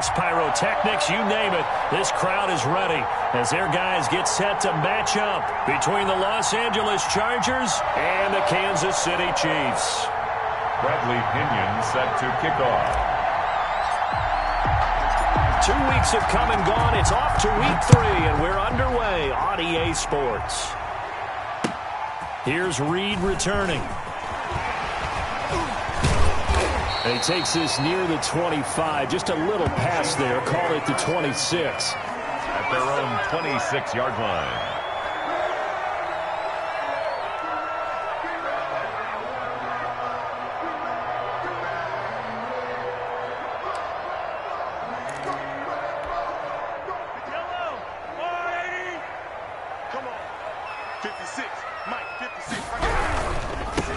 lights, pyrotechnics, you name it. This crowd is ready as their guys get set to match up between the Los Angeles Chargers and the Kansas City Chiefs. Bradley Pinion set to kick off. 2 weeks have come and gone. It's off to week 3, and we're underway on EA Sports. Here's Reed returning. And he takes this near the 25. Just a little pass there. Call it the 26. At their own 26-yard line.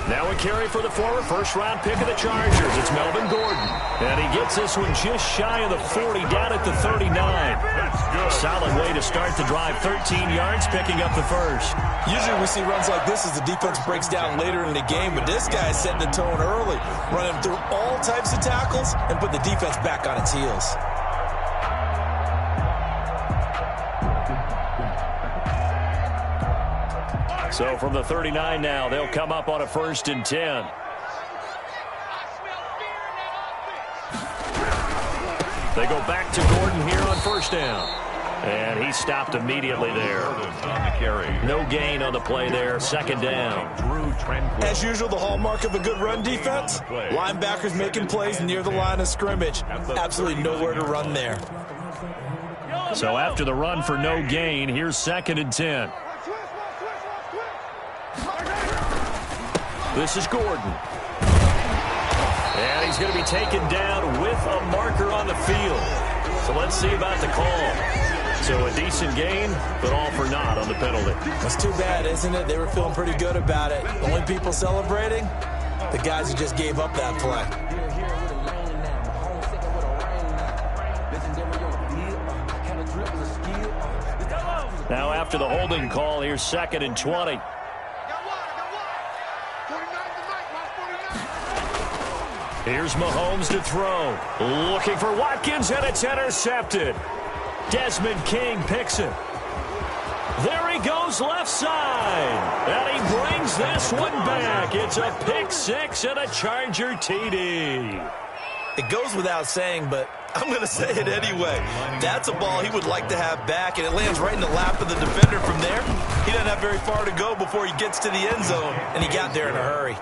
Now a carry for the former first-round pick of the Chargers. It's Melvin Gordon. And he gets this one just shy of the 40, down at the 39. Solid way to start the drive. 13 yards, picking up the first. Usually we see runs like this as the defense breaks down later in the game, but this guy is setting the tone early, running through all types of tackles and put the defense back on its heels. So from the 39 now, they'll come up on a 1st and 10. They go back to Gordon here on 1st down. And he stopped immediately there. No gain on the play there. 2nd down. As usual, the hallmark of a good run defense, linebackers making plays near the line of scrimmage. Absolutely nowhere to run there. So after the run for no gain, here's 2nd and 10. This is Gordon. And he's going to be taken down with a marker on the field. So let's see about the call. So a decent gain, but all for naught on the penalty. That's too bad, isn't it? They were feeling pretty good about it. The only people celebrating, the guys who just gave up that play. Now after the holding call, here's 2nd and 20. Here's Mahomes to throw. Looking for Watkins, and it's intercepted. Desmond King picks it. There he goes left side. And he brings this one back. It's a pick 6 and a Charger TD. It goes without saying, but I'm going to say it anyway. That's a ball he would like to have back, and it lands right in the lap of the defender from there. He doesn't have very far to go before he gets to the end zone, and he got there in a hurry.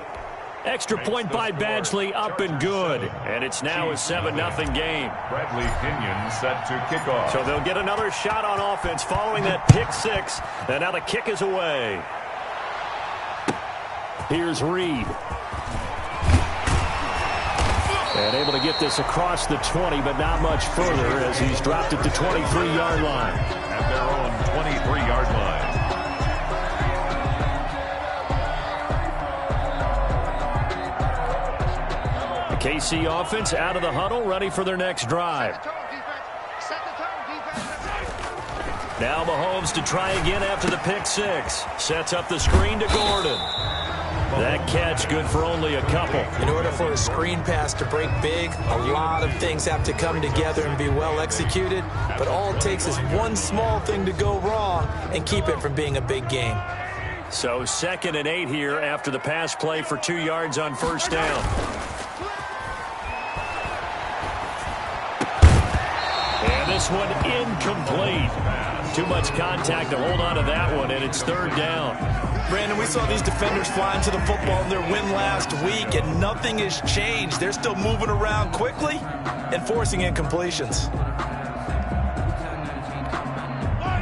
Extra point by Badgley, up and good. And it's now a 7-0 game. Bradley Pinion set to kick off. So they'll get another shot on offense following that pick 6. And now the kick is away. Here's Reed. And able to get this across the 20, but not much further as he's dropped at the 23-yard line. At their own 23-yard line. KC offense out of the huddle, ready for their next drive. Now Mahomes to try again after the pick 6. Sets up the screen to Gordon. That catch good for only a couple. In order for a screen pass to break big, a lot of things have to come together and be well executed. But all it takes is one small thing to go wrong and keep it from being a big game. So 2nd and 8 here after the pass play for 2 yards on 1st down. And this one incomplete. Too much contact to hold on to that one, and it's 3rd down. Brandon, we saw these defenders flying to the football in their win last week, and nothing has changed. They're still moving around quickly and forcing incompletions.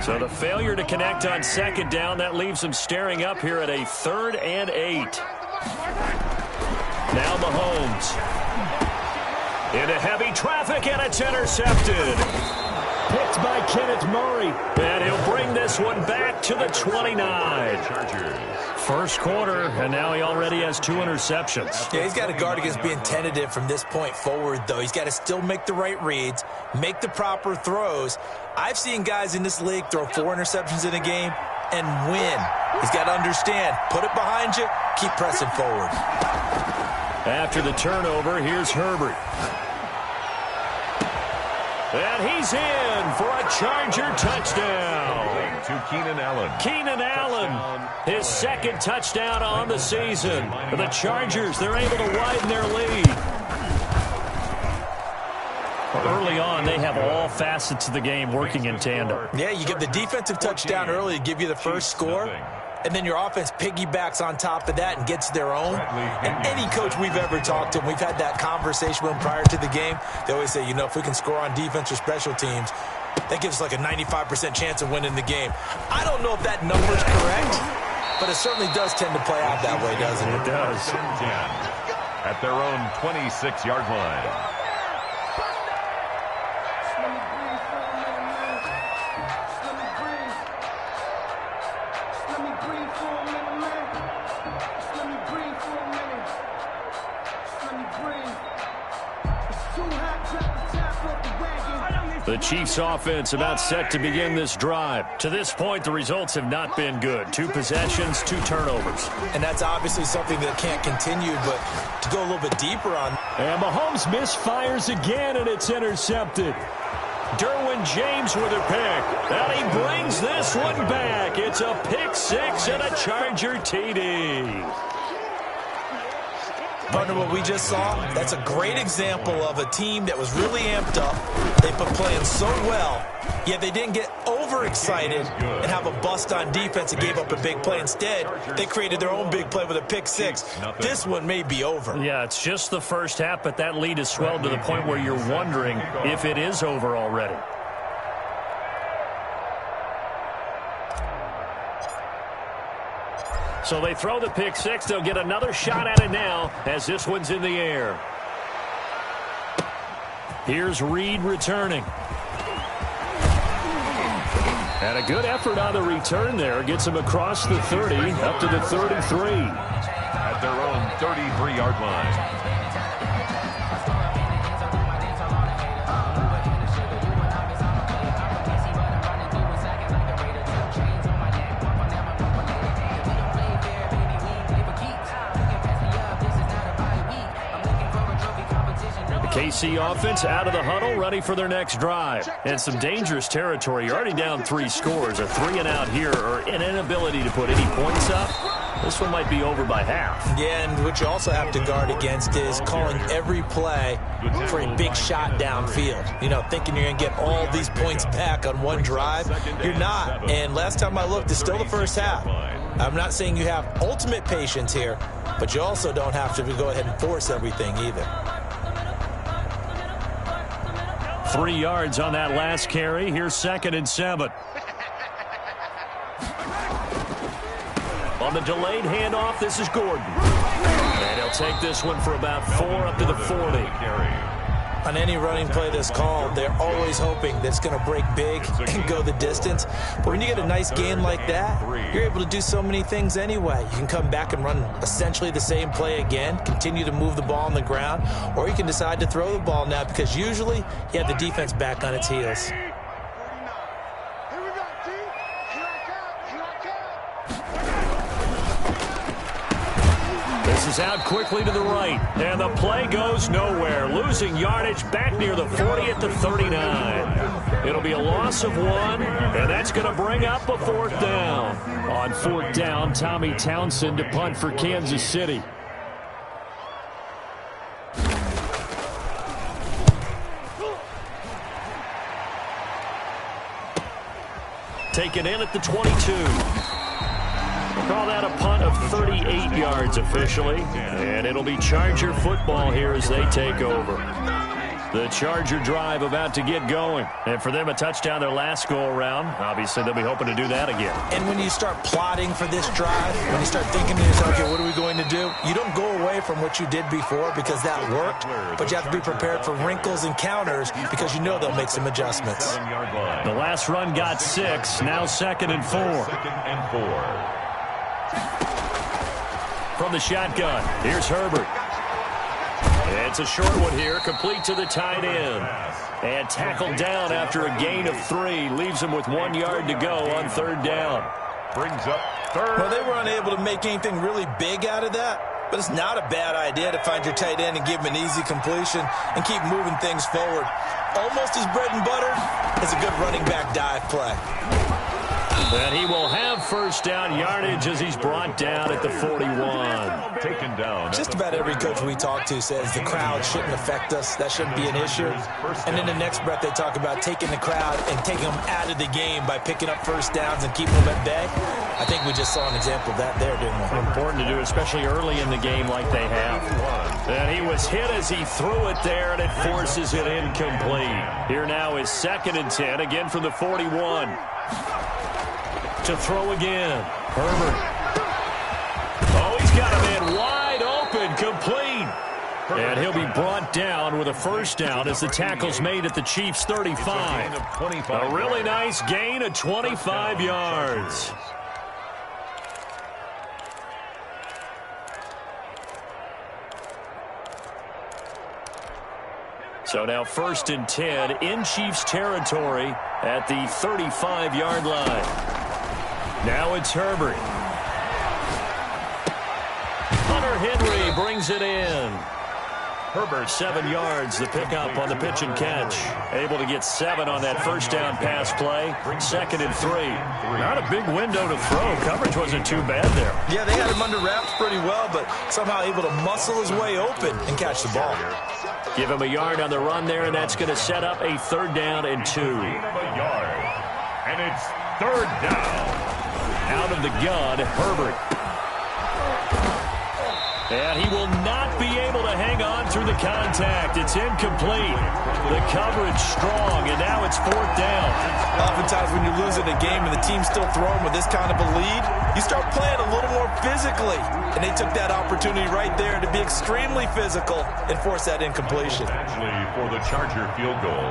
So the failure to connect on 2nd down, that leaves them staring up here at a 3rd and 8. Now Mahomes. Into heavy traffic, and it's intercepted. Picked by Kenneth Murray. And he'll bring this one back to the 29. First quarter, and now he already has 2 interceptions. Yeah, he's got to guard against being tentative from this point forward, though. He's got to still make the right reads, make the proper throws. I've seen guys in this league throw 4 interceptions in a game and win. He's got to understand, put it behind you, keep pressing forward. After the turnover, here's Herbert. And he's in for a Charger touchdown. To Keenan Allen. Keenan Allen, his second touchdown on the season. For the Chargers, they're able to widen their lead. Early on, they have all facets of the game working in tandem. Yeah, you get the defensive touchdown early to give you the first score, and then your offense piggybacks on top of that and gets their own. And any coach we've ever talked to, and we've had that conversation with them prior to the game, they always say, you know, if we can score on defense or special teams, that gives us like a 95% chance of winning the game. I don't know if that number's correct, but it certainly does tend to play out that way, doesn't it? It does. At their own 26-yard line. The Chiefs offense about set to begin this drive. To this point, the results have not been good. 2 possessions, 2 turnovers. And that's obviously something that can't continue, but to go a little bit deeper on. And Mahomes misfires again, and it's intercepted. Derwin James with a pick. And he brings this one back. It's a pick 6 and a Charger TD. Partner, what we just saw, that's a great example of a team that was really amped up. They've been playing so well, yet they didn't get overexcited and have a bust on defense and gave up a big play. Instead, they created their own big play with a pick 6. This one may be over. Yeah, it's just the first half, but that lead has swelled to the point where you're wondering if it is over already. So they throw the pick 6. They'll get another shot at it now as this one's in the air. Here's Reed returning. And a good effort on the return there. Gets him across the 30, up to the 33. At their own 33-yard line. KC offense out of the huddle, ready for their next drive. And some dangerous territory. You're already down 3 scores. A 3-and-out here, or an inability to put any points up. This one might be over by half. Yeah, and what you also have to guard against is calling every play for a big shot downfield. You know, thinking you're going to get all these points back on one drive. You're not. And last time I looked, it's still the first half. I'm not saying you have ultimate patience here, but you also don't have to go ahead and force everything either. 3 yards on that last carry. Here's 2nd and 7. On the delayed handoff, this is Gordon. And he'll take this one for about 4 up to the 40. On any running play that's called, they're always hoping that it's going to break big and go the distance. But when you get a nice gain like that, you're able to do so many things anyway. You can come back and run essentially the same play again, continue to move the ball on the ground, or you can decide to throw the ball now because usually you have the defense back on its heels. This is out quickly to the right, and the play goes nowhere. Losing yardage back near the 40 at the 39. It'll be a loss of 1, and that's going to bring up a 4th down. On 4th down, Tommy Townsend to punt for Kansas City. Taken in at the 22. Call that a punt of 38 yards officially, and it'll be Charger football here as they take over. The Charger drive about to get going, and for them a touchdown their last go-around. Obviously, they'll be hoping to do that again. And when you start plotting for this drive, when you start thinking to yourself, okay, what are we going to do? You don't go away from what you did before because that worked, but you have to be prepared for wrinkles and counters because you know they'll make some adjustments. The last run got 6, now 2nd and 4. 2nd and 4. From the shotgun, here's Herbert. It's a short one here, complete to the tight end. And tackled down after a gain of 3. Leaves him with 1 yard to go on 3rd down. Brings up 3rd. Well, they were unable to make anything really big out of that, but it's not a bad idea to find your tight end and give him an easy completion and keep moving things forward. almost his bread and butter is a good running back dive play. And he will have first down yardage as he's brought down at the 41. Taken down. Just about every coach we talk to says the crowd shouldn't affect us. That shouldn't be an issue. And in the next breath, they talk about taking the crowd and taking them out of the game by picking up first downs and keeping them at bay. I think we just saw an example of that there, didn't we? Important to do, especially early in the game like they have. And he was hit as he threw it there, and it forces it incomplete. Here now is 2nd and 10, again from the 41. To throw again. Herbert. Oh, he's got a man wide open, complete. And he'll be brought down with a first down as the tackle's made at the Chiefs' 35. A really nice gain of 25 yards. So now 1st and 10 in Chiefs territory at the 35-yard line. Now it's Herbert. Hunter Henry brings it in. Herbert, 7 yards, the pickup on the pitch and catch. Able to get 7 on that first down pass play. 2nd and 3. Not a big window to throw. Coverage wasn't too bad there. Yeah, they had him under wraps pretty well, but somehow able to muscle his way open and catch the ball. Give him a yard on the run there, and that's going to set up a 3rd down and 2. And it's 3rd down. Out of the gun, Herbert. And he will not be able to hang on through the contact. It's incomplete. The coverage strong, and now it's 4th down. Oftentimes when you're losing a game and the team's still throwing with this kind of a lead, you start playing a little more physically. And they took that opportunity right there to be extremely physical and force that incompletion. Actually, for the Charger field goal,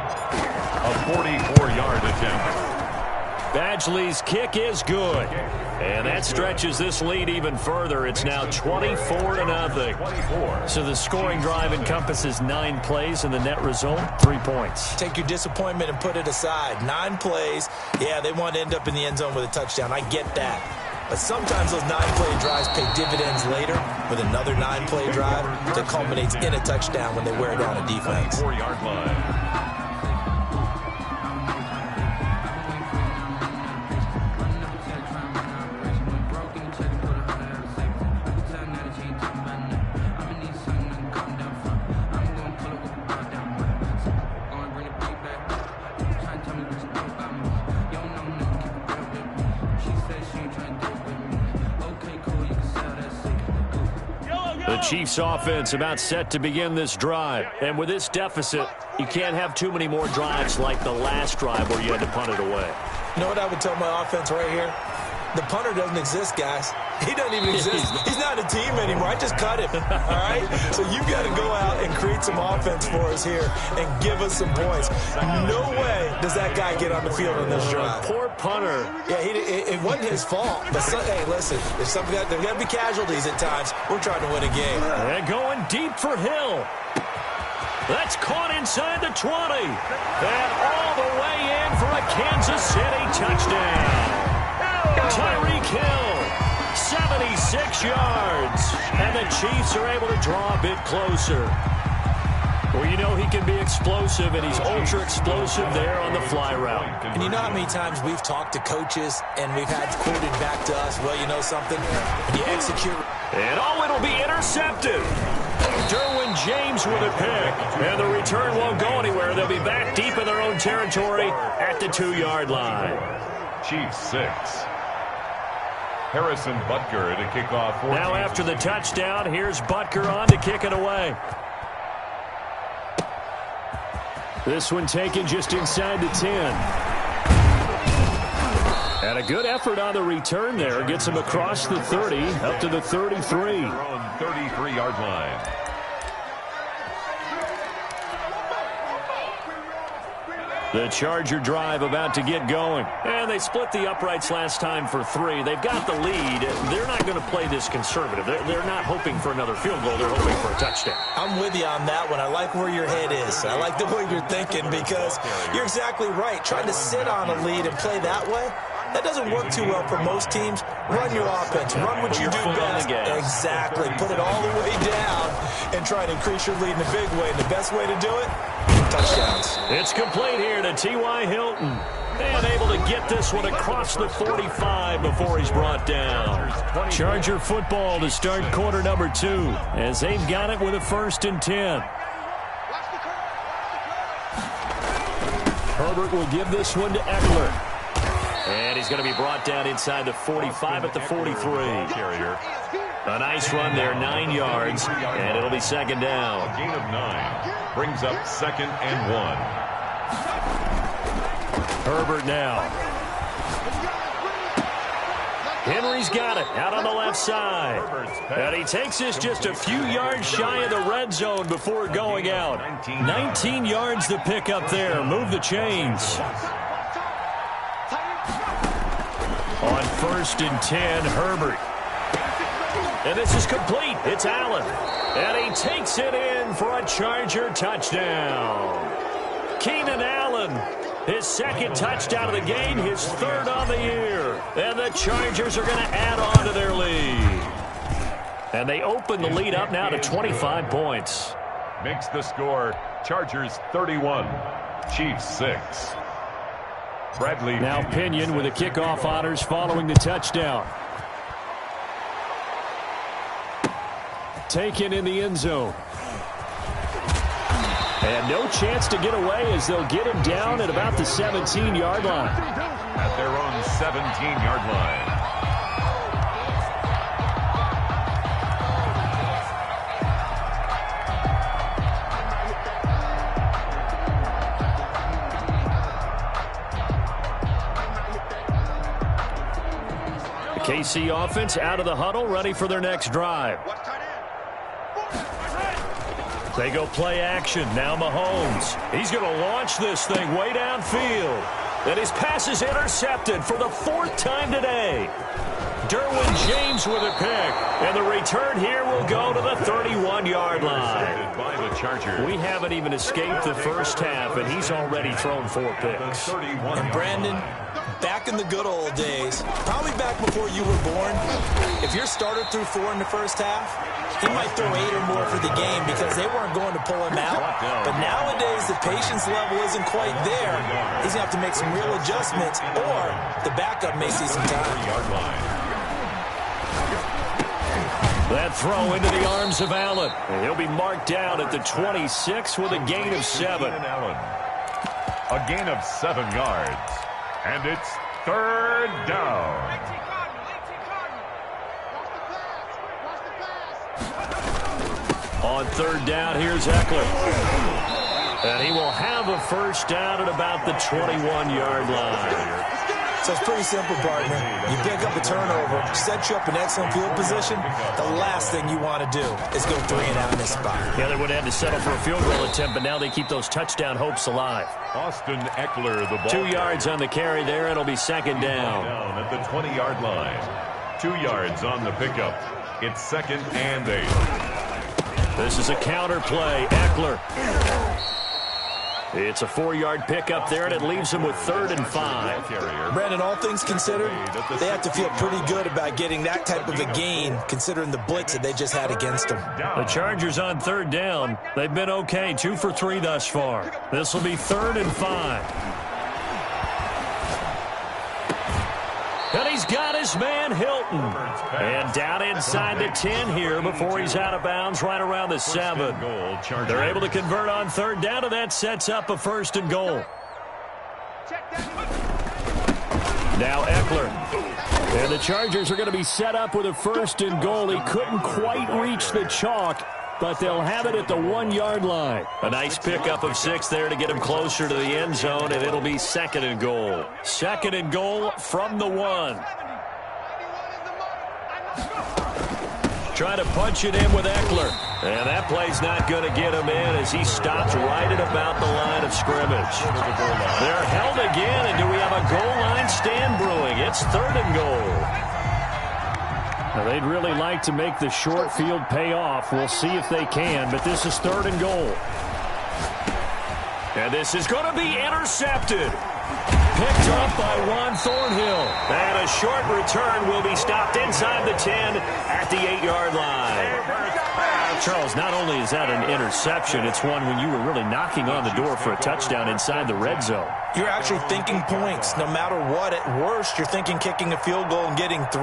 a 44-yard attempt. Badgley's kick is good. And that stretches this lead even further. It's now 24-0. So the scoring drive encompasses 9 plays, and the net result, 3 points. Take your disappointment and put it aside. 9 plays. Yeah, they want to end up in the end zone with a touchdown. I get that. But sometimes those 9-play drives pay dividends later with another 9-play drive that culminates in a touchdown when they wear down a defense. 4-yard line. The Chiefs offense about set to begin this drive. And with this deficit, you can't have too many more drives like the last drive where you had to punt it away. You know what I would tell my offense right here? The punter doesn't exist, guys. He doesn't even exist. He's not a team anymore. I just cut him, all right? So you got to go out and create some offense for us here and give us some points. No way does that guy get on the field on this drive. Poor punter. Yeah, it wasn't his fault. But, hey, listen, there's got to be casualties at times. We're trying to win a game. And going deep for Hill. That's caught inside the 20. And all the way in for a Kansas City touchdown. Tyreek Hill, 76 yards. And the Chiefs are able to draw a bit closer. Well, you know he can be explosive, and he's ultra-explosive there on the fly route. And you know how many times we've talked to coaches and we've had quoted back to us, well, you know something? When you execute... And it'll be intercepted. Derwin James with a pick. And the return won't go anywhere. They'll be back deep in their own territory at the 2-yard line. Chiefs 6. Harrison Butker to kick off. Now after the touchdown, here's Butker on to kick it away. This one taken just inside the 10. And a good effort on the return there. Gets him across the 30, up to the 33. 33-yard line. The Charger drive about to get going. And they split the uprights last time for 3. They've got the lead. They're not going to play this conservative. They're not hoping for another field goal. They're hoping for a touchdown. I'm with you on that one. I like where your head is. I like the way you're thinking because you're exactly right. Trying to sit on a lead and play that way, that doesn't work too well for most teams. Run your offense. Run what you do best. Exactly. Put it all the way down and try to increase your lead in a big way. And the best way to do it, touchdowns. It's complete here to T.Y. Hilton. And able to get this one across the 45 before he's brought down. Charger football to start quarter number 2 as they've got it with a 1st and 10. Herbert will give this one to Eckler. And he's going to be brought down inside the 45 at the 43. A nice run there, 9 yards, and it'll be 2nd down. A gain of 9 brings up 2nd and 1. Herbert now. Henry's got it out on the left side. And he takes this just a few yards shy of the red zone before going out. 19 yards to pick up there. Move the chains. On 1st and 10, Herbert. And this is complete. It's Allen. And he takes it in for a Charger touchdown. Keenan Allen. His 2nd touchdown of the game, his 3rd on the year. And the Chargers are going to add on to their lead. And they open the lead up now to 25 points. Makes the score Chargers 31, Chiefs 6. Bradley now Pinion with the kickoff honors following the touchdown. Taken in the end zone. And no chance to get away as they'll get him down at about the 17-yard line. At their own 17-yard line. The KC offense out of the huddle, ready for their next drive. They go play action. Now Mahomes. He's going to launch this thing way downfield. And his pass is intercepted for the 4th time today. Derwin James with a pick. And the return here will go to the 31-yard line. By the Chargers. We haven't even escaped the first half, and he's already thrown 4 picks. And Brandon, back in the good old days, probably back before you were born, if your starter threw 4 in the first half, he might throw 8 or more for the game because they weren't going to pull him out. But nowadays, the patience level isn't quite there. He's going to have to make some real adjustments, or the backup may see some time. That throw into the arms of Allen. And he'll be marked down at the 26 with a gain of 7. A gain of 7 yards. And it's 3rd down. On 3rd down, here's Eckler. And he will have a 1st down at about the 21-yard line. So it's pretty simple, partner. You pick up a turnover, set you up in excellent field position. The last thing you want to do is go 3 and out in this spot. Yeah, they would have had to settle for a field goal attempt, but now they keep those touchdown hopes alive. Austin Eckler, the ball. 2 yards on the carry there. It'll be 2nd down. Down at the 20-yard line. 2 yards on the pickup. It's 2nd and 8. This is a counter play. Eckler. It's a 4-yard pickup there, and it leaves him with 3rd and 5. Brandon, all things considered, they have to feel pretty good about getting that type of a gain, considering the blitz that they just had against them. The Chargers on 3rd down. They've been okay, 2 for 3 thus far. This will be 3rd and 5. And he's got his man Hilton. And down inside the 10 here before he's out of bounds right around the 7. They're able to convert on 3rd down, and that sets up a 1st and goal. Now Eckler. And the Chargers are going to be set up with a 1st and goal. He couldn't quite reach the chalk, but they'll have it at the 1-yard line. A nice pickup of 6 there to get him closer to the end zone, and it'll be 2nd and goal. 2nd and goal from the 1. Trying to punch it in with Eckler. And that play's not going to get him in as he stopped right at about the line of scrimmage. They're held again, and do we have a goal line stand brewing? It's 3rd and goal. Now, they'd really like to make the short field pay off. We'll see if they can, but this is 3rd and goal. And this is going to be intercepted. Picked up by Juan Thornhill. And a short return will be stopped inside the 10 at the 8-yard line. Charles, not only is that an interception, it's one when you were really knocking on the door for a touchdown inside the red zone. You're actually thinking points. No matter what, at worst, you're thinking kicking a field goal and getting 3.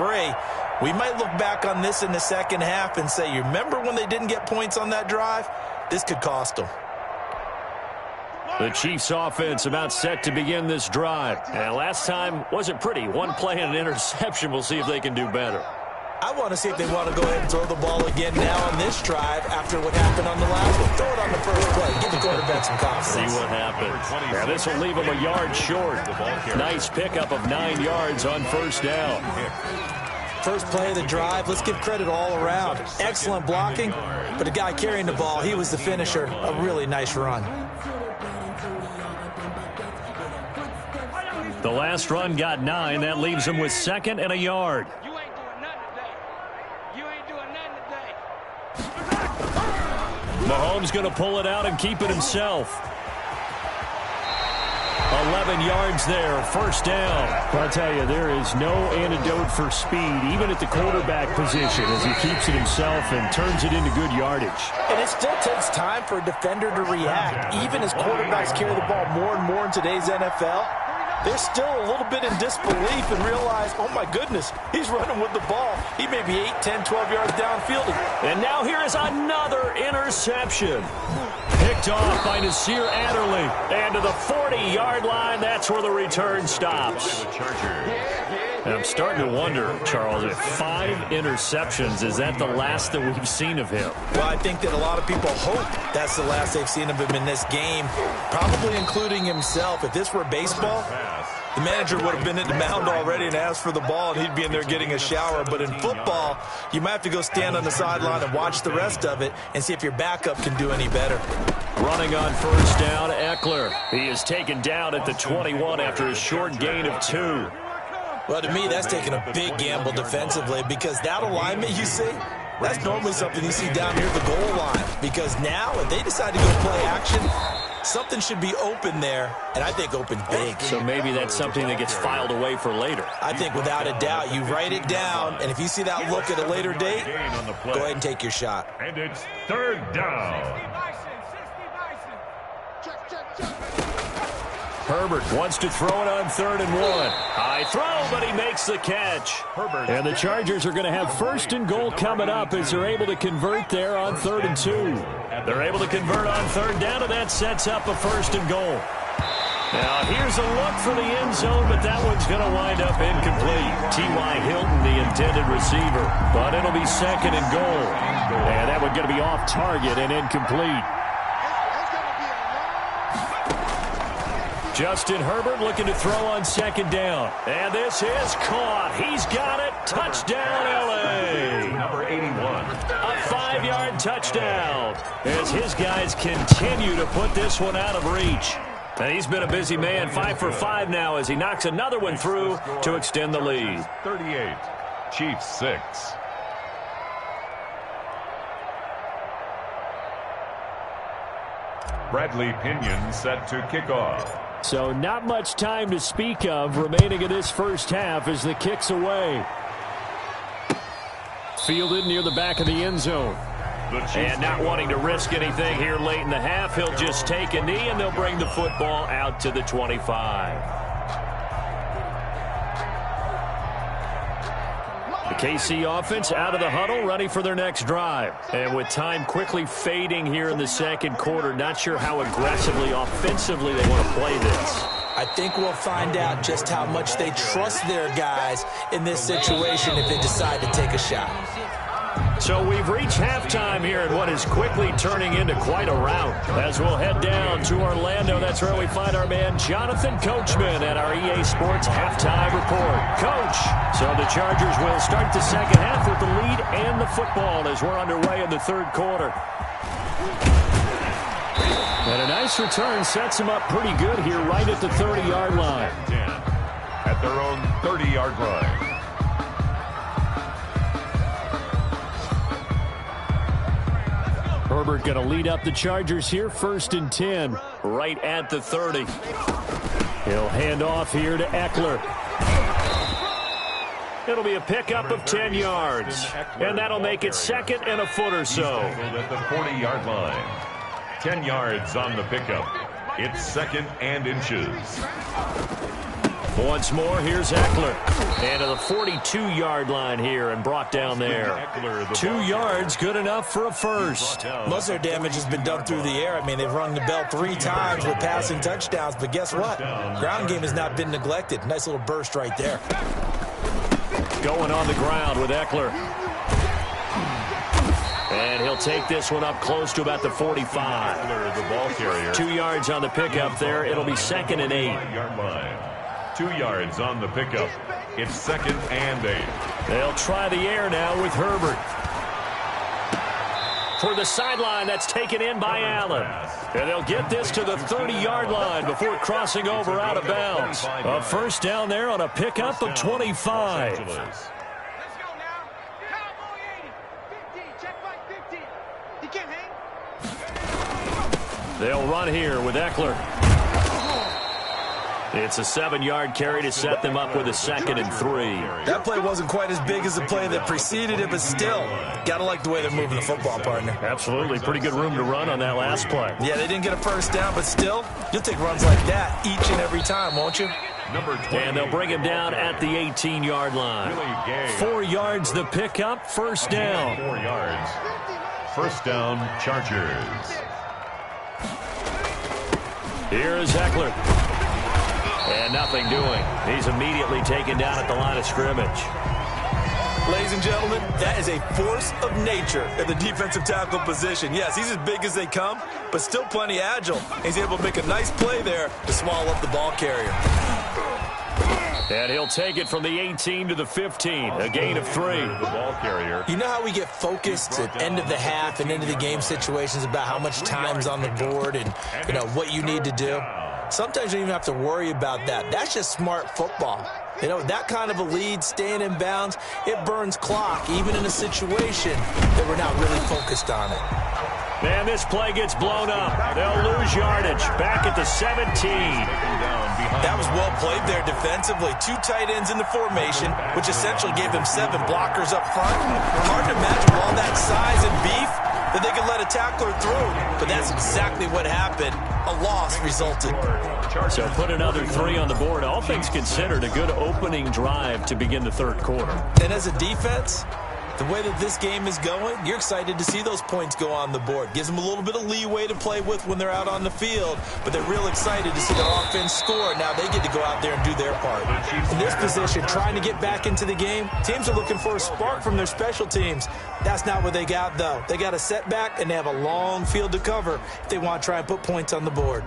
We might look back on this in the second half and say, you remember when they didn't get points on that drive? This could cost them. The Chiefs offense about set to begin this drive. And last time wasn't pretty. One play and an interception. We'll see if they can do better. I want to see if they want to go ahead and throw the ball again now on this drive after what happened on the last one. Throw it on the first play. Give the quarterback some confidence. See what happens. Now this will leave him a yard short. Nice pickup of 9 yards on first down. First play of the drive, let's give credit all around. Excellent blocking, but the guy carrying the ball, he was the finisher. A really nice run. The last run got 9. That leaves him with 2nd and a yard. Mahomes going to pull it out and keep it himself. 11 yards there, first down. I'll tell you, there is no antidote for speed, even at the quarterback position, as he keeps it himself and turns it into good yardage. And it still takes time for a defender to react. Even as quarterbacks carry the ball more and more in today's NFL, they're still a little bit in disbelief and realize, oh my goodness, he's running with the ball. He may be 8, 10, 12 yards downfield. And now here is another interception. Picked off by Nasir Adderley. And to the 40-yard line, that's where the return stops. And I'm starting to wonder, Charles, if 5 interceptions, is that the last that we've seen of him? Well, I think that a lot of people hope that's the last they've seen of him in this game, probably including himself. If this were baseball, the manager would have been at the mound already and asked for the ball, and he'd be in there getting a shower. But in football, you might have to go stand on the sideline and watch the rest of it and see if your backup can do any better. Running on first down, Eckler. He is taken down at the 21 after a short gain of 2. Well, to me, that's taking a big gamble defensively, because that alignment you see, that's normally something you see down near the goal line. Because now, if they decide to go play action, something should be open there, and I think open big. So maybe that's something that gets filed away for later. I think without a doubt, you write it down, and if you see that look at a later date, go ahead and take your shot. And it's 3rd down. Herbert wants to throw it on 3rd and 1. High throw, but he makes the catch. Herbert. And the Chargers are going to have 1st and goal coming up as they're able to convert there on 3rd and 2. They're able to convert on 3rd down, and that sets up a 1st and goal. Now, here's a look for the end zone, but that one's going to wind up incomplete. T.Y. Hilton, the intended receiver. But it'll be 2nd and goal. And that one's going to be off target and incomplete. Justin Herbert looking to throw on 2nd down. And this is caught. He's got it. Touchdown, L.A. Number 81. A 5-yard touchdown as his guys continue to put this one out of reach. And he's been a busy man, 5 for 5 now as he knocks another one through to extend the lead. 38, Chiefs 6. Bradley Pinion set to kick off. So not much time to speak of remaining in this first half as the kick's away. Fielded near the back of the end zone. And not wanting to risk anything here late in the half, he'll just take a knee and they'll bring the football out to the 25. The KC offense out of the huddle, ready for their next drive. And with time quickly fading here in the second quarter, not sure how aggressively, offensively they want to play this. I think we'll find out just how much they trust their guys in this situation if they decide to take a shot. So we've reached halftime here in what is quickly turning into quite a rout. As we'll head down to Orlando, that's where we find our man Jonathan Coachman at our EA Sports Halftime Report. Coach, so the Chargers will start the second half with the lead and the football as we're underway in the third quarter. And a nice return sets them up pretty good here right at the 30-yard line. At their own 30-yard line. Herbert going to lead up the Chargers here, 1st and 10, right at the 30. He'll hand off here to Eckler. It'll be a pickup of 10 yards. And that'll make it second and a foot or so. At the 40-yard line. 10 yards on the pickup. It's second and inches. Once more, here's Eckler. And to the 42-yard line here and brought down there. 2 yards, good enough for a first. Most of their damage has been done through the air. I mean, they've rung the bell 3 times with passing touchdowns. But guess what? Ground game has not been neglected. Nice little burst right there. Going on the ground with Eckler. And he'll take this one up close to about the 45. The ball carrier. 2 yards on the pickup there. It'll be second and 8. 5-yard line. 2 yards on the pickup. It's second and 8. They'll try the air now with Herbert. For the sideline, that's taken in by Allen. And they'll get this to the 30-yard line before crossing over out of bounds. A first down there on a pickup of 25. They'll run here with Eckler. It's a 7-yard carry to set them up with a second and 3. That play wasn't quite as big as the play that preceded it, but still, got to like the way they're moving the football, partner. Absolutely. Pretty good room to run on that last play. Yeah, they didn't get a first down, but still, you'll take runs like that each and every time, won't you? And they'll bring him down at the 18-yard line. 4 yards the pickup, first down. 4 yards. First down, Chargers. Here is Eckler. And nothing doing. He's immediately taken down at the line of scrimmage. Ladies and gentlemen, that is a force of nature at the defensive tackle position. Yes, he's as big as they come, but still plenty agile. He's able to make a nice play there to swallow up the ball carrier. And he'll take it from the 18 to the 15, a gain of 3. The ball carrier. You know how we get focused at end of the half and into the game situations about how much time's on the board and, you know, what you need to do? Sometimes you don't even have to worry about that. That's just smart football. You know, that kind of a lead, staying in bounds, it burns clock, even in a situation that we're not really focused on it. And this play gets blown up. They'll lose yardage. Back at the 17. That was well played there defensively. 2 tight ends in the formation, which essentially gave them 7 blockers up front. Hard to imagine with all that size and beef that they could let a tackler through. But that's exactly what happened. A loss resulted. So put another 3 on the board. All things considered, a good opening drive to begin the third quarter. And as a defense, the way that this game is going, you're excited to see those points go on the board. Gives them a little bit of leeway to play with when they're out on the field, but they're real excited to see their offense score. Now they get to go out there and do their part. In this position, trying to get back into the game, teams are looking for a spark from their special teams. That's not what they got, though. They got a setback, and they have a long field to cover if they want to try and put points on the board.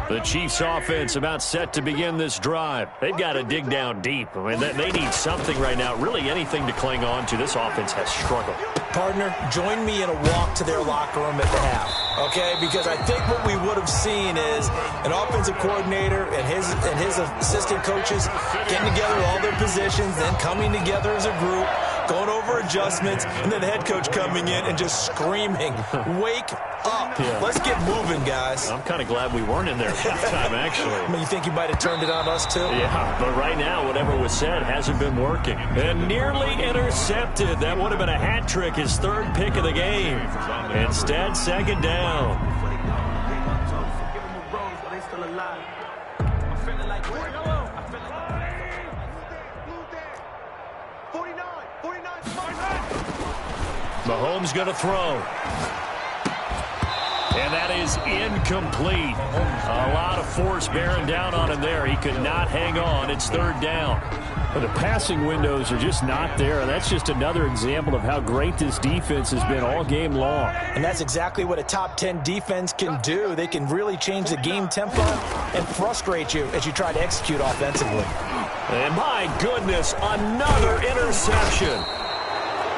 The Chiefs offense about set to begin this drive. They've got to dig down deep. I mean, they need something right now, really anything to cling on to. This offense has struggled. Partner, join me in a walk to their locker room at the half, okay? Because I think what we would have seen is an offensive coordinator and his assistant coaches getting together all their positions, then coming together as a group, going over adjustments, and then the head coach coming in and just screaming, wake up. Yeah. Let's get moving, guys. I'm kind of glad we weren't in there halftime, actually. I mean, you think he might have turned it on us, too? Yeah, but right now, whatever was said hasn't been working. And nearly intercepted. That would have been a hat trick, his 3rd pick of the game. Instead, second down. Mahomes going to throw. And that is incomplete. A lot of force bearing down on him there. He could not hang on. It's 3rd down. But the passing windows are just not there. That's just another example of how great this defense has been all game long. And that's exactly what a top 10 defense can do. They can really change the game tempo and frustrate you as you try to execute offensively. And my goodness, another interception.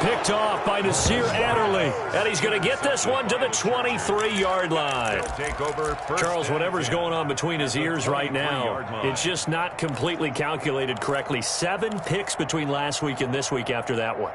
Picked off by Nasir Adderley. And he's going to get this one to the 23-yard line. Charles, whatever's going on between his ears right now, it's just not completely calculated correctly. 7 picks between last week and this week after that one.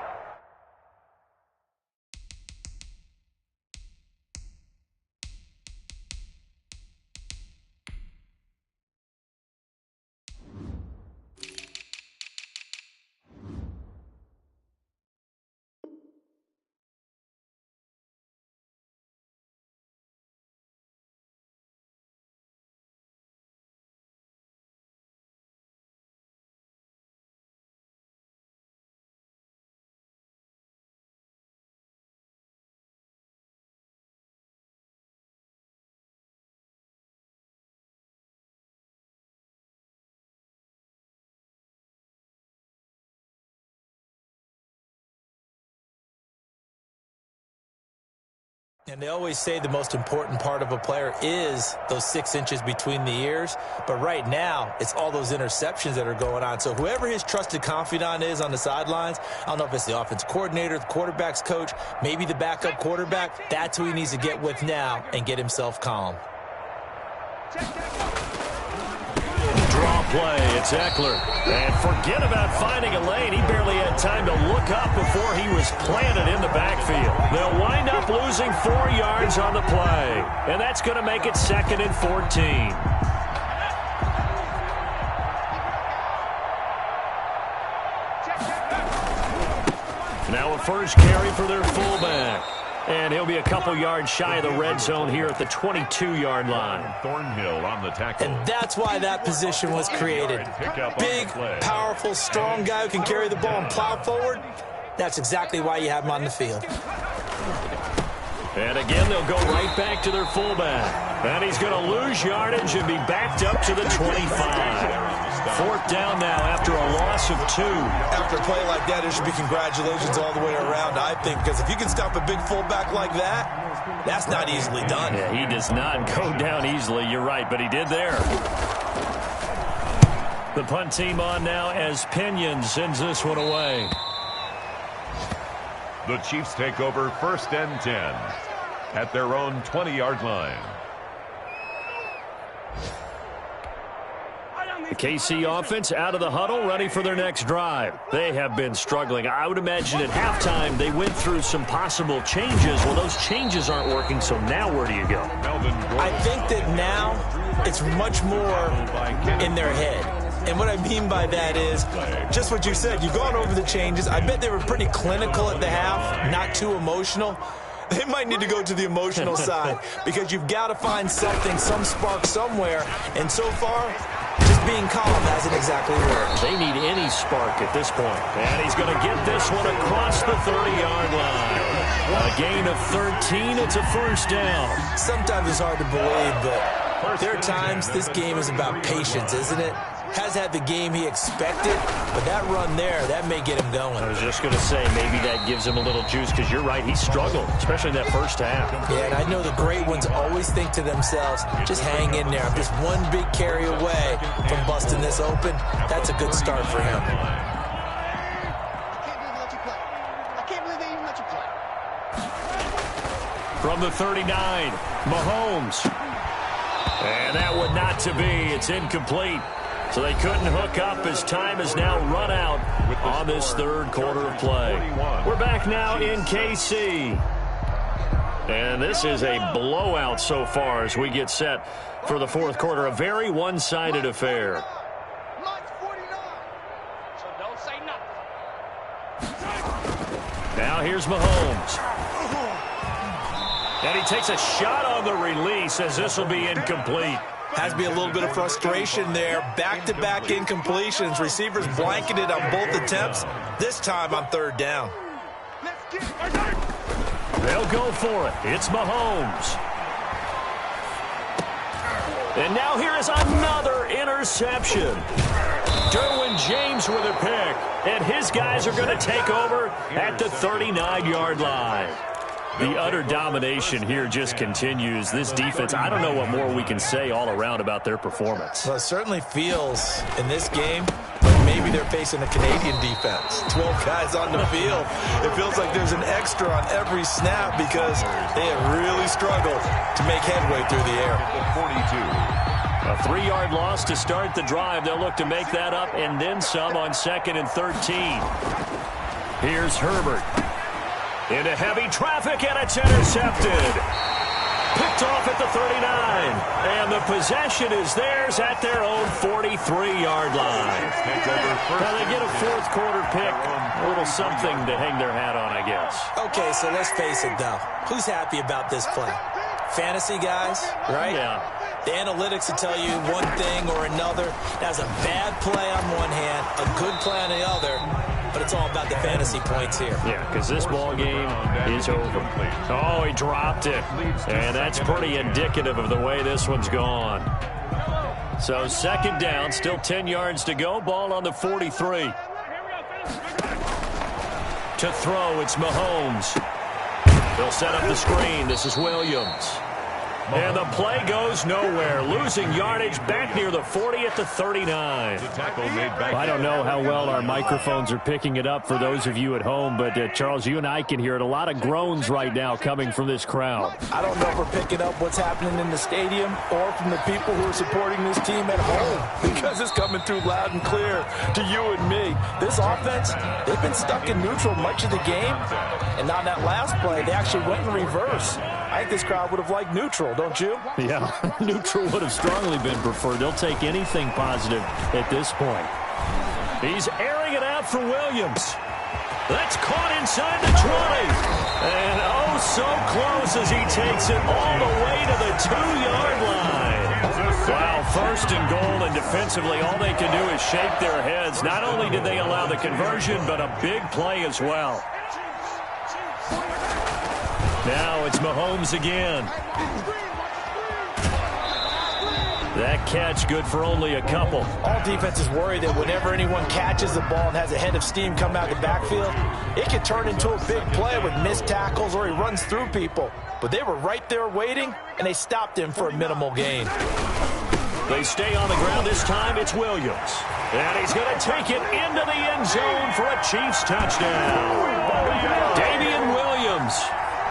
And they always say the most important part of a player is those 6 inches between the ears. But right now, it's all those interceptions that are going on. So whoever his trusted confidant is on the sidelines, I don't know if it's the offense coordinator, the quarterback's coach, maybe the backup quarterback, that's who he needs to get with now and get himself calm. Draw play, it's Eckler. And forget about finding a lane. He barely had time to look up before he was planted in the backfield. They'll wind up losing 4 yards on the play. And that's going to make it 2nd and 14. Now a first carry for their fullback. And he'll be a couple yards shy of the red zone here at the 22-yard line. Thornhill on the tackle. And that's why that position was created. Big, powerful, strong guy who can carry the ball and plow forward. That's exactly why you have him on the field. And again, they'll go right back to their fullback. And he's going to lose yardage and be backed up to the 25. 4th down now after a loss of 2. After a play like that, there should be congratulations all the way around, I think, because if you can stop a big fullback like that, that's not easily done. Yeah, he does not go down easily. You're right, but he did there. The punt team on now as Pinion sends this one away. The Chiefs take over 1st and 10 at their own 20-yard line. The KC offense out of the huddle, ready for their next drive. They have been struggling. I would imagine at halftime they went through some possible changes. Well, those changes aren't working, so now where do you go? I think that now it's much more in their head. And what I mean by that is just what you said. You've gone over the changes. I bet they were pretty clinical at the half, not too emotional. They might need to go to the emotional side because you've got to find something, some spark somewhere. And so far, just being calm hasn't exactly worked. They need any spark at this point. And he's going to get this one across the 30-yard line. A gain of 13. It's a 1st down. Sometimes it's hard to believe, but there are times this game is about patience, isn't it? Has had the game he expected, but that run there, that may get him going. I was just going to say, maybe that gives him a little juice, because you're right, he struggled, especially in that first half. Yeah, and I know the great ones always think to themselves, just hang in there. I'm just one big carry away from busting this open. That's a good start for him. From the 39, Mahomes. And that one not to be. It's incomplete. So they couldn't hook up as time has now run out on this 3rd quarter of play. We're back now in KC. And this is a blowout so far as we get set for the 4th quarter. A very one-sided affair. Now here's Mahomes. And he takes a shot on the release as this will be incomplete. Has to be a little bit of frustration there. Back-to-back incompletions. Receivers blanketed on both attempts. This time on 3rd down. They'll go for it. It's Mahomes. And now here is another interception. Derwin James with a pick. And his guys are going to take over at the 39-yard line. The utter domination here just continues. This defense, I don't know what more we can say all around about their performance. Well, it certainly feels in this game like maybe they're facing a Canadian defense. 12 guys on the field. It feels like there's an extra on every snap because they have really struggled to make headway through the air. 42. A 3-yard loss to start the drive. They'll look to make that up and then some on 2nd and 13. Here's Herbert. Into heavy traffic, and it's intercepted. Picked off at the 39. And the possession is theirs at their own 43-yard line. Now they get a 4th quarter pick. A little something to hang their hat on, I guess. Okay, so let's face it, though. Who's happy about this play? Fantasy guys, right? Yeah. The analytics will tell you one thing or another. That's a bad play on one hand, a good play on the other. But it's all about the fantasy points here. Yeah, because this ball game is over. Oh, he dropped it. And that's pretty indicative of the way this one's gone. So 2nd down, still 10 yards to go. Ball on the 43. To throw, it's Mahomes. They'll set up the screen. This is Williams. And the play goes nowhere. Losing yardage back near the 40 at the 39. I don't know how well our microphones are picking it up for those of you at home, but Charles, you and I can hear it. A lot of groans right now coming from this crowd. I don't know if we're picking up what's happening in the stadium or from the people who are supporting this team at home, because it's coming through loud and clear to you and me. This offense, they've been stuck in neutral much of the game, and on that last play, they actually went in reverse. I think this crowd would have liked neutral, don't you? Yeah, neutral would have strongly been preferred. They'll take anything positive at this point. He's airing it out for Williams. That's caught inside the 20. And oh, so close as he takes it all the way to the 2-yard line. Wow, first and goal, and defensively all they can do is shake their heads. Not only did they allow the conversion, but a big play as well. Now it's Mahomes again. That catch good for only a couple. All defenses worry that whenever anyone catches the ball and has a head of steam coming out of the backfield, it can turn into a big play with missed tackles or he runs through people. But they were right there waiting, and they stopped him for a minimal gain. They stay on the ground. This time it's Williams. And he's going to take it into the end zone for a Chiefs touchdown. Damian Williams.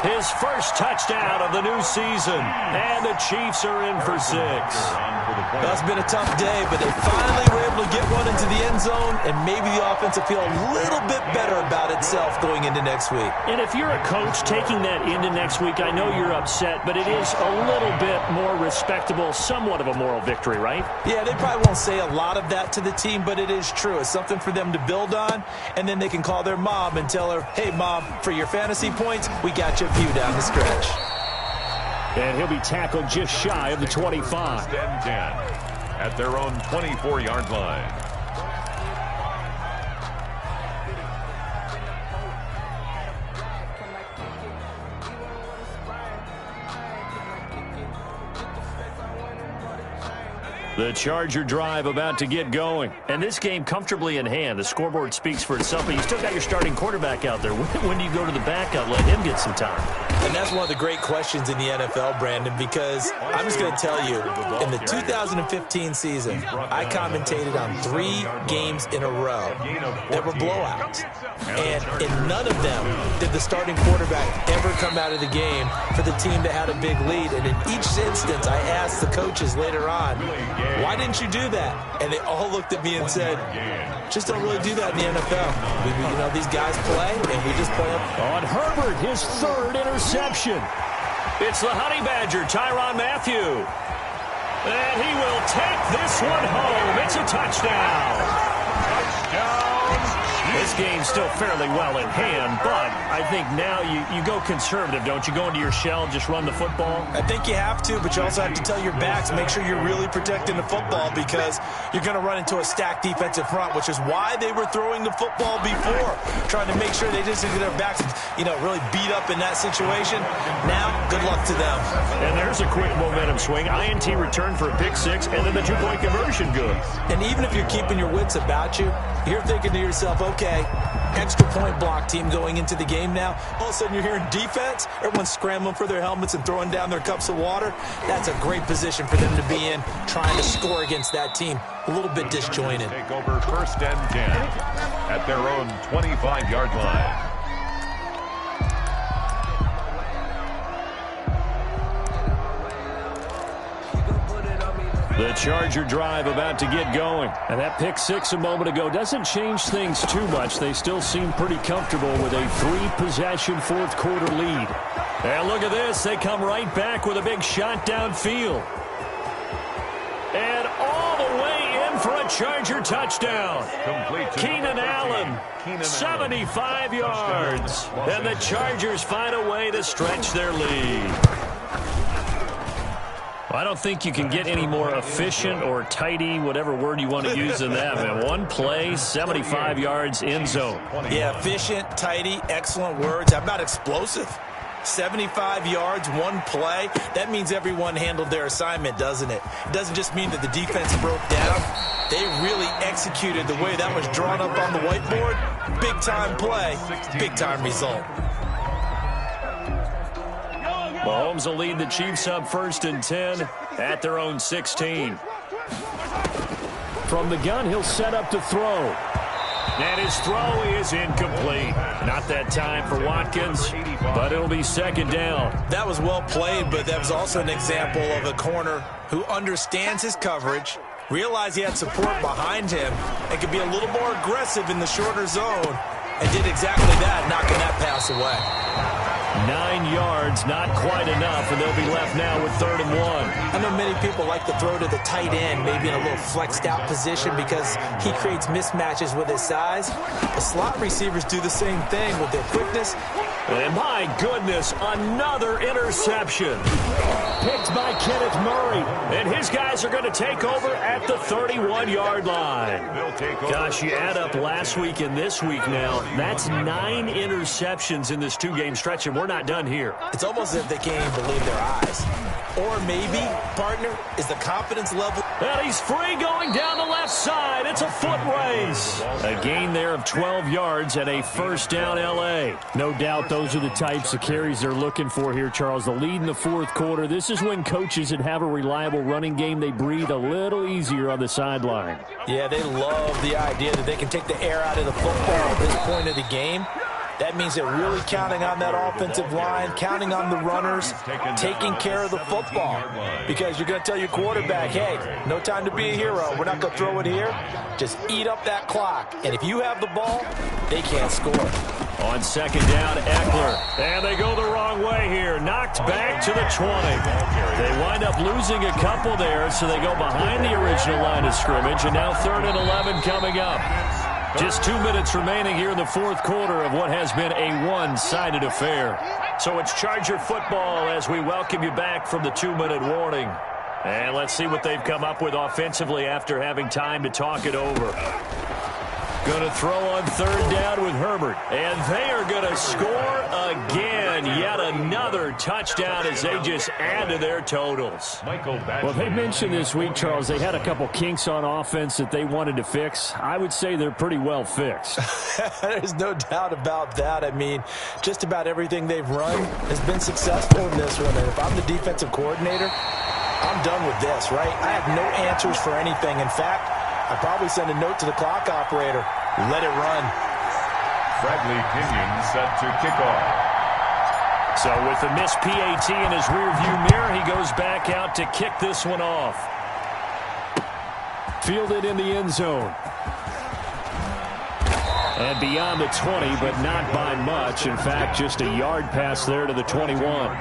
His first touchdown of the new season. And the Chiefs are in for 6. Well, it's been a tough day, but they finally were able to get one into the end zone, and maybe the offense will feel a little bit better about itself going into next week. And if you're a coach taking that into next week, I know you're upset, but it is a little bit more respectable, somewhat of a moral victory, right? Yeah, they probably won't say a lot of that to the team, but it is true. It's something for them to build on, and then they can call their mom and tell her, hey, Mom, for your fantasy points, we got you a few down the stretch. And he'll be tackled just shy of the 25. 10 at their own 24-yard line. The Charger drive about to get going. And this game comfortably in hand. The scoreboard speaks for itself, but you still got your starting quarterback out there. When do you go to the backup? Let him get some time. And that's one of the great questions in the NFL, Brandon, because I'm just going to tell you, in the 2015 season, I commentated on 3 games in a row that were blowouts. And in none of them did the starting quarterback ever come out of the game for the team that had a big lead. And in each instance, I asked the coaches later on, why didn't you do that? And they all looked at me and said, just don't really do that in the NFL. These guys play, and we just play them. On Herbert, his 3rd interception. It's the Honey Badger, Tyrann Mathieu. And he will take this one home. It's a touchdown. Touchdown. This game's still fairly well in hand, but I think now you go conservative, don't you? Go into your shell, just run the football? I think you have to, but you also have to tell your backs, make sure you're really protecting the football because you're going to run into a stacked defensive front, which is why they were throwing the football before, trying to make sure they just get their backs, really beat up in that situation. Now, good luck to them. And there's a quick momentum swing. INT return for a pick 6, and then the 2-point conversion good. And even if you're keeping your wits about you, you're thinking to yourself, okay, extra point block team going into the game now. All of a sudden you're hearing defense. Everyone's scrambling for their helmets and throwing down their cups of water. That's a great position for them to be in, trying to score against that team. A little bit disjointed. Take over 1st and 10 at their own 25-yard line. The Charger drive about to get going. And that pick 6 a moment ago doesn't change things too much. They still seem pretty comfortable with a 3-possession 4th quarter lead. And look at this. They come right back with a big shot downfield. And all the way in for a Charger touchdown. Keenan Allen, 75 yards. And the Chargers find a way to stretch their lead. I don't think you can get any more efficient or tidy, whatever word you want to use in that, man. One play, 75 yards, end zone. Yeah, efficient, tidy, excellent words. How about explosive? 75 yards, one play. That means everyone handled their assignment, doesn't it? It doesn't just mean that the defense broke down. They really executed the way that was drawn up on the whiteboard. Big-time play, big-time result. Mahomes will lead the Chiefs up 1st and 10 at their own 16. From the gun, he'll set up to throw. And his throw is incomplete. Not that time for Watkins, but it'll be 2nd down. That was well played, but that was also an example of a corner who understands his coverage, realized he had support behind him, and could be a little more aggressive in the shorter zone, and did exactly that, knocking that pass away. 9 yards, not quite enough, and they'll be left now with 3rd and 1. I know many people like to throw to the tight end, maybe in a little flexed out position because he creates mismatches with his size. The slot receivers do the same thing with their quickness. And my goodness, another interception. Picked by Kenneth Murray. And his guys are going to take over at the 31-yard line. Gosh, you add up last week and this week now. That's 9 interceptions in this 2-game stretch, and we're not done here. It's almost as if they can't even believe their eyes. Or maybe, partner, is the confidence level. And he's free going down the left side. It's a foot race. A gain there of 12 yards and a 1st down L.A. No doubt those are the types of carries they're looking for here, Charles. The lead in the 4th quarter. This is when coaches that have a reliable running game, they breathe a little easier on the sideline. Yeah, they love the idea that they can take the air out of the football at this point of the game. That means they're really counting on that offensive line, counting on the runners, taking care of the football. Because you're going to tell your quarterback, hey, no time to be a hero. We're not going to throw it here. Just eat up that clock. And if you have the ball, they can't score. On 2nd down, Eckler. And they go the wrong way here. Knocked back to the 20. They wind up losing a couple there, so they go behind the original line of scrimmage. And now 3rd and 11 coming up. Just 2 minutes remaining here in the 4th quarter of what has been a one-sided affair. So it's Charger football as we welcome you back from the 2-minute warning. And let's see what they've come up with offensively after having time to talk it over. Going to throw on 3rd down with Herbert. And they are going to score again. Yet another touchdown as they just add to their totals. Well, they mentioned this week, Charles, they had a couple kinks on offense that they wanted to fix. I would say they're pretty well fixed. There's no doubt about that. I mean, just about everything they've run has been successful in this one. And if I'm the defensive coordinator, I'm done with this, right? I have no answers for anything. In fact, I'd probably send a note to the clock operator. Let it run. Bradley Pinion set to kick off. So with the missed PAT in his rearview mirror, he goes back out to kick this one off. Fielded in the end zone. And beyond the 20, but not by much. In fact, just a yard pass there to the 21.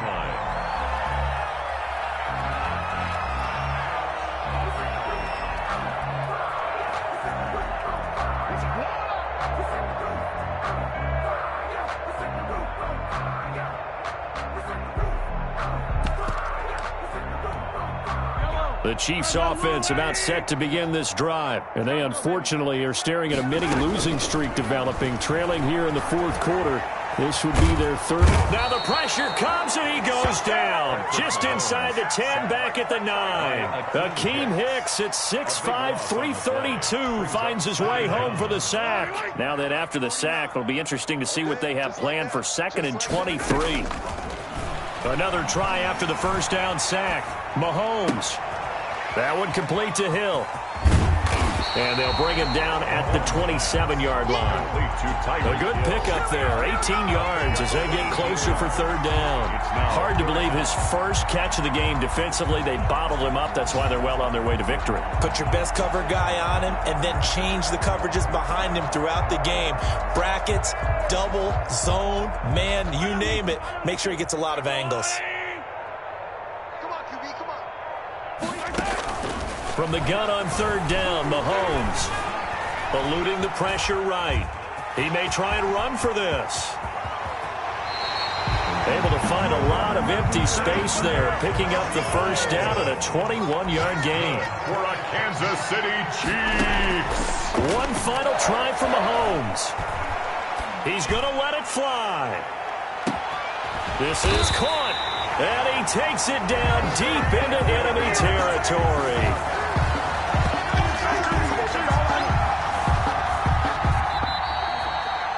The Chiefs offense about set to begin this drive. And they unfortunately are staring at a mini losing streak developing, trailing here in the 4th quarter. This would be their 3rd. Now the pressure comes and he goes down. Just inside the 10, back at the 9. Akeem Hicks at 6'5", 332 finds his way home for the sack. Now that after the sack, it'll be interesting to see what they have planned for 2nd and 23. Another try after the 1st down sack. Mahomes. That one complete to Hill. And they'll bring him down at the 27-yard line. A good pickup there, 18 yards as they get closer for 3rd down. Hard to believe his first catch of the game defensively. They bottled him up. That's why they're well on their way to victory. Put your best cover guy on him and then change the coverages behind him throughout the game. Brackets, double, zone, man, you name it. Make sure he gets a lot of angles. From the gun on 3rd down, Mahomes eluding the pressure right. He may try and run for this. Able to find a lot of empty space there, picking up the 1st down and a 21-yard gain. For a Kansas City Chiefs. One final try for Mahomes. He's going to let it fly. This is caught, and he takes it down deep into enemy territory.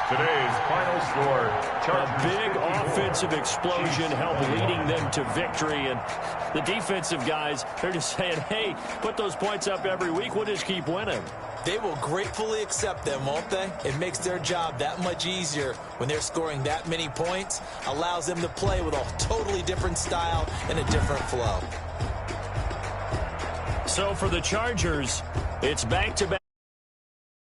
Today's final score, Chargers. A big offensive explosion helped leading them to victory. And the defensive guys, they're just saying, hey, put those points up every week. We'll just keep winning. They will gratefully accept them, won't they? It makes their job that much easier when they're scoring that many points. Allows them to play with a totally different style and a different flow. So for the Chargers, it's back-to-back.